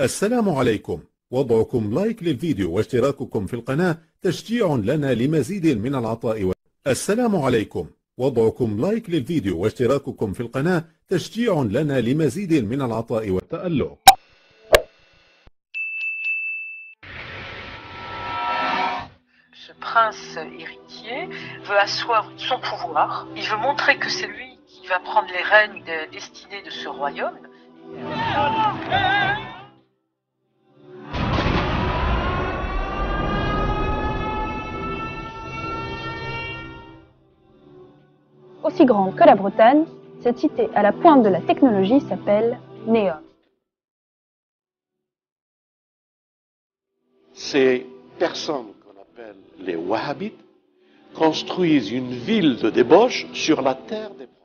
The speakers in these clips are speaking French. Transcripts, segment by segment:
السلام عليكم. وضعكم لايك للفيديو واشتراككم في القناة تشجيع لنا لمزيد من العطاء السلام عليكم. وضعكم لايك للفيديو واشتراككم في القناة تشجيع لنا لمزيد من العطاء والتألق. Ce prince héritier veut asseoir son pouvoir. Il veut montrer que c'est lui qui va prendre les rênes destinées de ce royaume. Aussi grande que la Bretagne, cette cité à la pointe de la technologie s'appelle Neom. Ces personnes qu'on appelle les Wahhabites construisent une ville de débauche sur la terre des prophètes.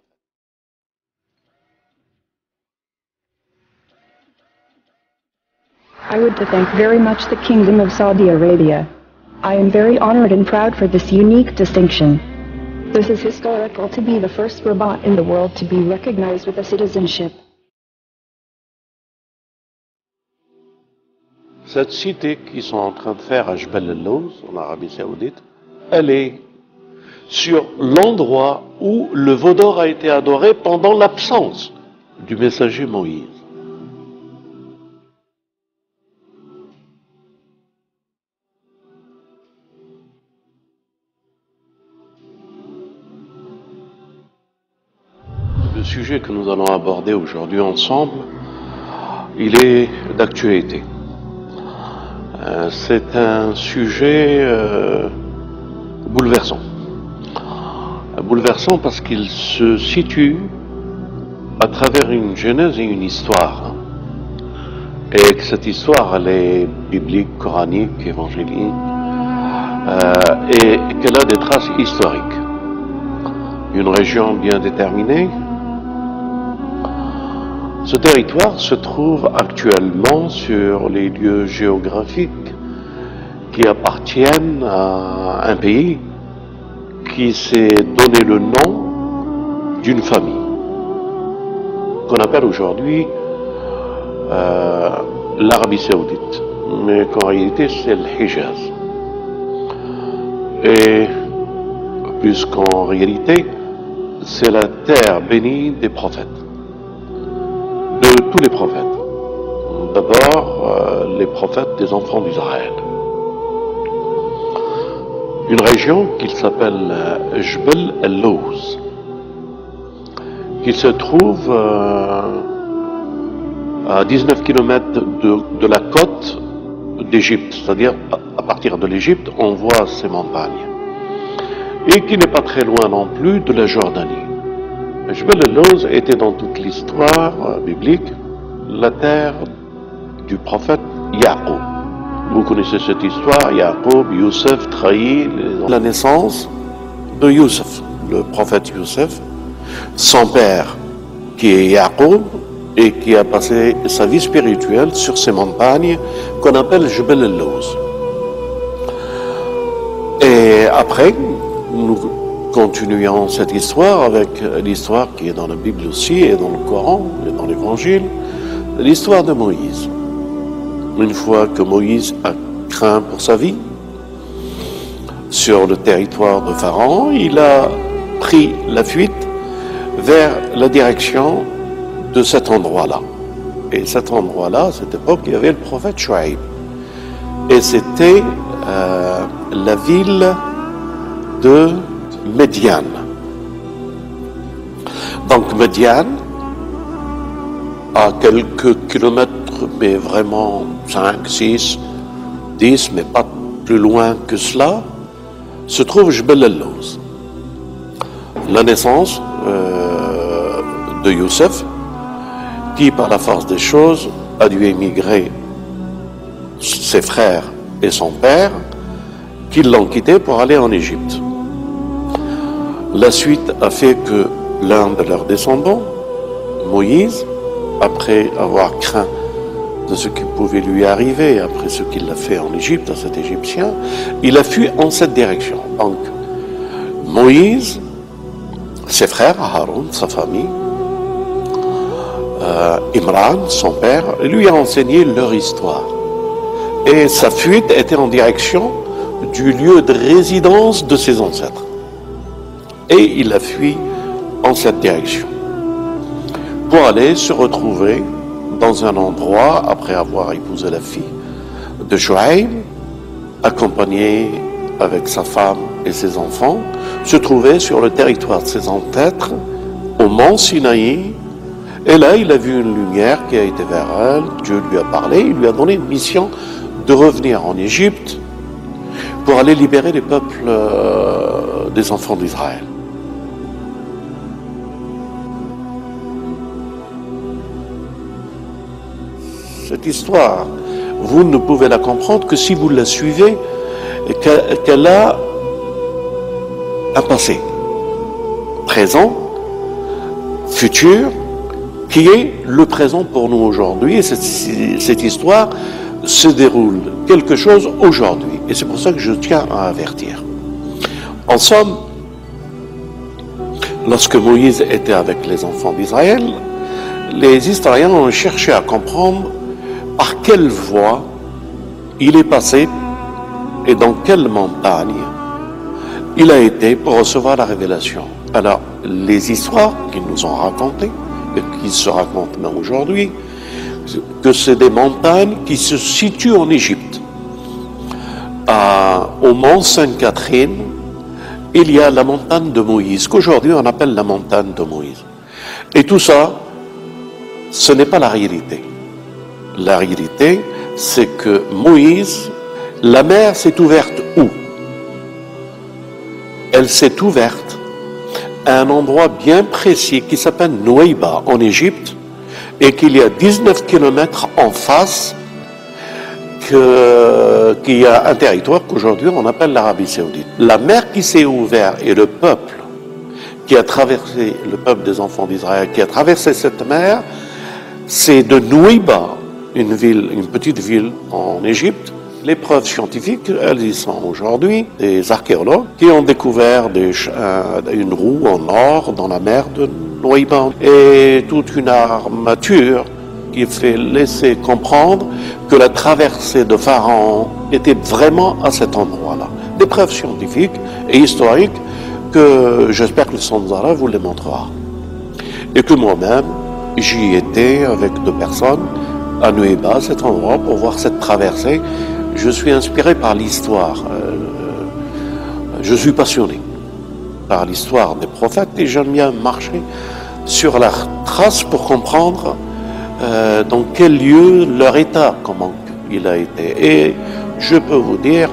I would to thank very much the Kingdom of Saudi Arabia. I am very honored and proud for this unique distinction. This is historical to be the first robot in the world to be recognized with a citizenship. Cette cité qu'ils sont en train de faire à Jebel el-Lawz, en Arabie Saoudite, elle est sur l'endroit où le veau d'or a été adoré pendant l'absence du messager Moïse. Le sujet que nous allons aborder aujourd'hui ensemble, il est d'actualité. C'est un sujet bouleversant. Bouleversant parce qu'il se situe à travers une genèse et une histoire. Et que cette histoire, elle est biblique, coranique, évangélique, et qu'elle a des traces historiques. Une région bien déterminée. Ce territoire se trouve actuellement sur les lieux géographiques qui appartiennent à un pays qui s'est donné le nom d'une famille, qu'on appelle aujourd'hui l'Arabie Saoudite, mais qu'en réalité c'est le Hijaz. Et puisqu'en réalité c'est la terre bénie des prophètes. De tous les prophètes. D'abord, les prophètes des enfants d'Israël. Une région qui s'appelle Jebel el-Lawz, qui se trouve à 19 km de la côte d'Égypte, c'est-à-dire à partir de l'Égypte, on voit ces montagnes. Et qui n'est pas très loin non plus de la Jordanie. Jebel el-Lawz était dans toute l'histoire biblique la terre du prophète Yaqub. Vous connaissez cette histoire, Yaqub, Youssef, trahi, la naissance de Youssef, le prophète Youssef, son père qui est Yaqub et qui a passé sa vie spirituelle sur ces montagnes qu'on appelle Jebel el-Lawz. Et après, nous continuons cette histoire avec l'histoire qui est dans la Bible aussi, et dans le Coran, et dans l'Évangile, l'histoire de Moïse. Une fois que Moïse a craint pour sa vie, sur le territoire de Pharaon, il a pris la fuite vers la direction de cet endroit-là. Et cet endroit-là, à cette époque, il y avait le prophète Shuaïb. Et c'était la ville de Médiane. Donc Médiane, à quelques kilomètres, mais vraiment 5, 6, 10, mais pas plus loin que cela, se trouve Jebel el-Lawz. La naissance de Youssef, qui par la force des choses a dû émigrer, ses frères et son père, qui l'ont quitté pour aller en Égypte. La suite a fait que l'un de leurs descendants, Moïse, après avoir craint de ce qui pouvait lui arriver, après ce qu'il a fait en Égypte, à cet Égyptien, il a fui en cette direction. Donc, Moïse, ses frères, Haroun, sa famille, Imran, son père, lui a enseigné leur histoire. Et sa fuite était en direction du lieu de résidence de ses ancêtres. Et il a fui en cette direction pour aller se retrouver dans un endroit, après avoir épousé la fille de Shuaïb, accompagné avec sa femme et ses enfants, se trouver sur le territoire de ses ancêtres, au mont Sinaï. Et là, il a vu une lumière qui a été vers elle. Dieu lui a parlé, il lui a donné une mission de revenir en Égypte pour aller libérer les peuples des enfants d'Israël. Cette histoire, vous ne pouvez la comprendre que si vous la suivez, qu'elle a un passé, présent, futur, qui est le présent pour nous aujourd'hui. Et cette histoire se déroule quelque chose aujourd'hui. Et c'est pour ça que je tiens à avertir. En somme, lorsque Moïse était avec les enfants d'Israël, les historiens ont cherché à comprendre par quelle voie il est passé et dans quelle montagne il a été pour recevoir la révélation. Alors, les histoires qu'ils nous ont racontées, et qui se racontent même aujourd'hui, que c'est des montagnes qui se situent en Égypte. Au mont Sainte-Catherine, il y a la montagne de Moïse, qu'aujourd'hui on appelle la montagne de Moïse. Et tout ça, ce n'est pas la réalité. La réalité, c'est que Moïse, la mer s'est ouverte où? Elle s'est ouverte à un endroit bien précis qui s'appelle Nouaïba en Égypte et qu'il y a 19 kilomètres en face qu'il y a un territoire qu'aujourd'hui on appelle l'Arabie Saoudite. La mer qui s'est ouverte et le peuple qui a traversé, le peuple des enfants d'Israël qui a traversé cette mer, c'est de Nouaïba, une petite ville en Égypte. Les preuves scientifiques, elles y sont aujourd'hui. Des archéologues qui ont découvert une roue en or dans la mer de Nouaïba et toute une armature qui fait laisser comprendre que la traversée de Pharaon était vraiment à cet endroit-là. Des preuves scientifiques et historiques que j'espère que le Sanzara vous les montrera. Et que moi-même, j'y étais avec 2 personnes à Nouaïba, cet endroit, pour voir cette traversée. Je suis inspiré par l'histoire. Je suis passionné par l'histoire des prophètes et j'aime bien marcher sur leurs traces pour comprendre dans quel lieu leur état, comment il a été. Et je peux vous dire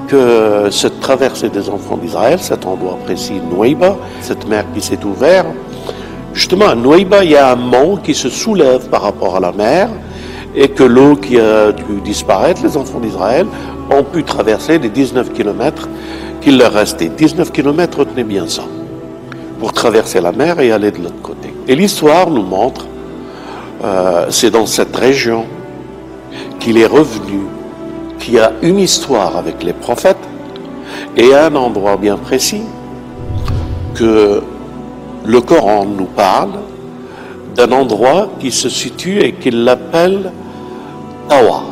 que cette traversée des enfants d'Israël, cet endroit précis, Nouaïba, cette mer qui s'est ouverte, justement à Nouaïba, il y a un mont qui se soulève par rapport à la mer et que l'eau qui a dû disparaître, les enfants d'Israël ont pu traverser les 19 kilomètres qu'il leur restait. 19 kilomètres, retenez bien ça, pour traverser la mer et aller de l'autre côté. Et l'histoire nous montre, c'est dans cette région qu'il est revenu, qu'il y a une histoire avec les prophètes et à un endroit bien précis que le Coran nous parle d'un endroit qui se situe et qu'il l'appelle Tawa.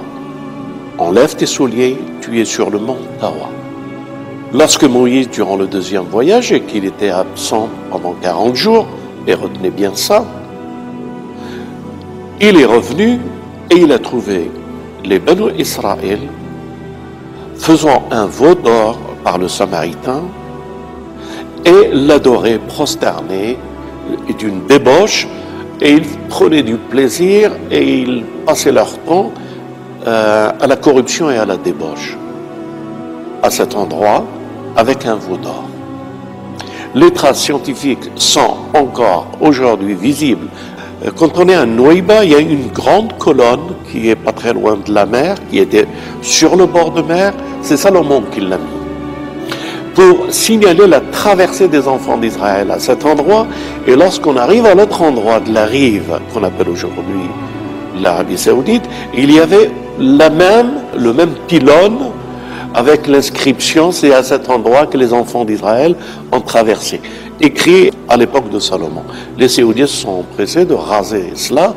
Enlève tes souliers, tu es sur le mont Tawa. Lorsque Moïse, durant le 2e voyage, et qu'il était absent pendant 40 jours, et retenez bien ça, il est revenu et il a trouvé les Banu Israël faisant un veau d'or par le Samaritain et l'adoraient prosterné d'une débauche, et ils prenaient du plaisir et ils passaient leur temps à la corruption et à la débauche à cet endroit avec un veau d'or. Les traces scientifiques sont encore aujourd'hui visibles. Quand on est à Nouaïba, il y a une grande colonne qui est pas très loin de la mer, qui était sur le bord de mer. C'est Salomon qui l'a mis pour signaler la traversée des enfants d'Israël à cet endroit. Et lorsqu'on arrive à l'autre endroit de la rive, qu'on appelle aujourd'hui l'Arabie Saoudite, il y avait le même pylône avec l'inscription, c'est à cet endroit que les enfants d'Israël ont traversé. écrit à l'époque de Salomon. Les Saoudiens se sont empressés de raser cela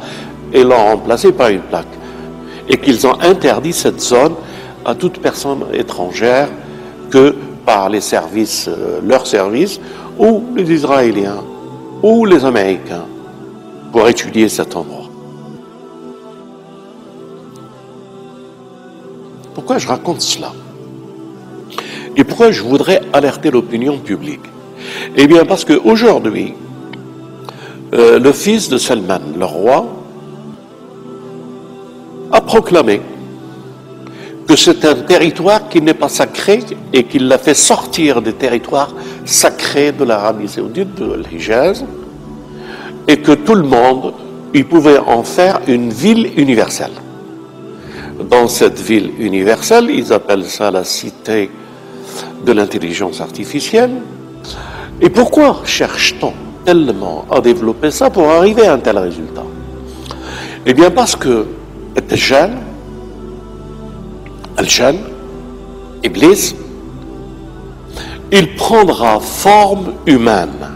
et l'ont remplacé par une plaque. Et qu'ils ont interdit cette zone à toute personne étrangère que par les services, leurs services, ou les Israéliens, ou les Américains, pour étudier cet endroit. Pourquoi je raconte cela? Et pourquoi je voudrais alerter l'opinion publique? Eh bien, parce qu'aujourd'hui, le fils de Salman, le roi, a proclamé que c'est un territoire qui n'est pas sacré et qu'il l'a fait sortir des territoires sacrés de l'Arabie Saoudite, de l'Hijaz, et que tout le monde, il pouvait en faire une ville universelle. Dans cette ville universelle, ils appellent ça la cité de l'intelligence artificielle. Et pourquoi cherche-t-on tellement à développer ça pour arriver à un tel résultat? Eh bien parce que Al-Jan, Iblis, il prendra forme humaine.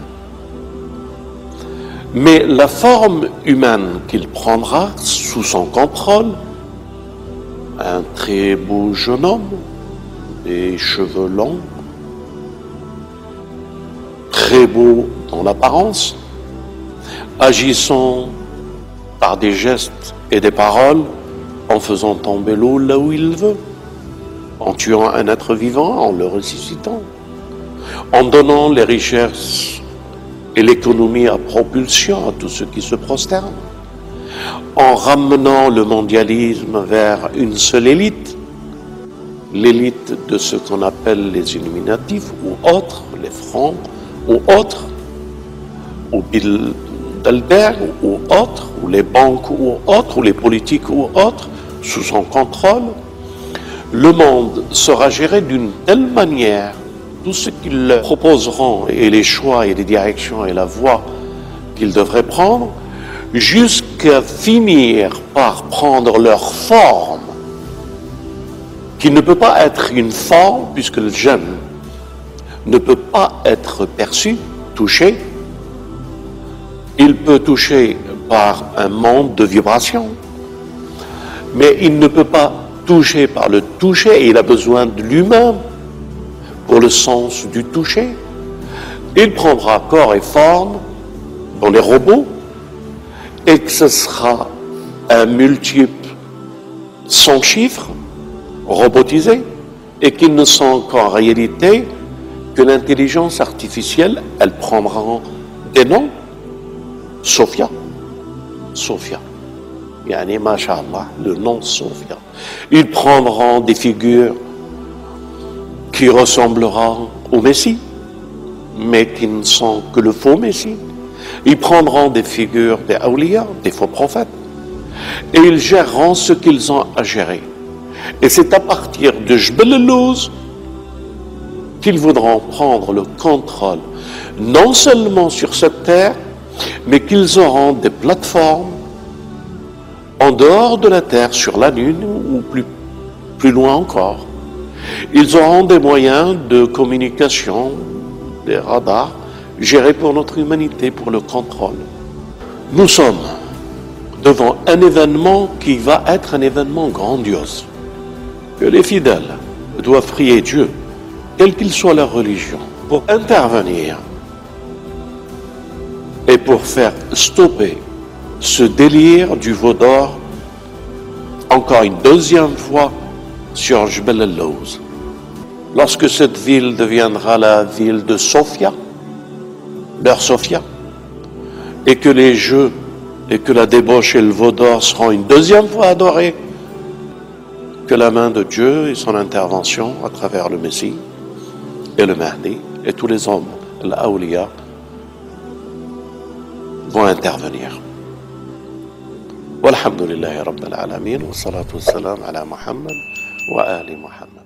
Mais la forme humaine qu'il prendra sous son contrôle, un très beau jeune homme, des cheveux longs, très beau dans l'apparence, agissant par des gestes et des paroles, en faisant tomber l'eau là où il veut, en tuant un être vivant, en le ressuscitant, en donnant les richesses et l'économie à propulsion à tous ceux qui se prosternent, en ramenant le mondialisme vers une seule élite, l'élite de ce qu'on appelle les Illuminatifs ou autres, les Francs ou autres, ou Bilderberg ou autres, ou les banques ou autres, ou les politiques ou autres, sous son contrôle. Le monde sera géré d'une telle manière, tout ce qu'ils leur proposeront et les choix et les directions et la voie qu'ils devraient prendre, jusqu'à finir par prendre leur forme, qui ne peut pas être une forme, puisque le jeune ne peut pas être perçu, touché. Il peut toucher par un monde de vibrations, mais il ne peut pas toucher par le toucher, et il a besoin de l'humain pour le sens du toucher. Il prendra corps et forme dans les robots, et que ce sera un multiple sans chiffre, robotisé, et qu'ils ne sont qu'en réalité que l'intelligence artificielle, elle prendra des noms. Sophia, yani masha'Allah, le nom Sophia. Ils prendront des figures qui ressembleront au Messie, mais qui ne sont que le faux Messie. Ils prendront des figures des awliya, des faux prophètes, et ils géreront ce qu'ils ont à gérer. Et c'est à partir de Jbel al-Lawz qu'ils voudront prendre le contrôle, non seulement sur cette terre, mais qu'ils auront des plateformes en dehors de la Terre, sur la Lune ou plus loin encore. Ils auront des moyens de communication, des radars, gérés pour notre humanité, pour le contrôle. Nous sommes devant un événement qui va être un événement grandiose, que les fidèles doivent prier Dieu, quelle qu'il soit leur religion, pour intervenir et pour faire stopper ce délire du veau d'or, encore une deuxième fois, sur Jbel al-Lawz. Lorsque cette ville deviendra la ville de Sophia, leur Sophia, et que les jeux et que la débauche et le veau d'or seront une deuxième fois adorés, que la main de Dieu et son intervention à travers le Messie et le Mahdi et tous les hommes, l'Awliya, vont intervenir. Walhamdulillahi Rabbil Alamin, wa salatu wa salam ala Muhammad wa ali Muhammad.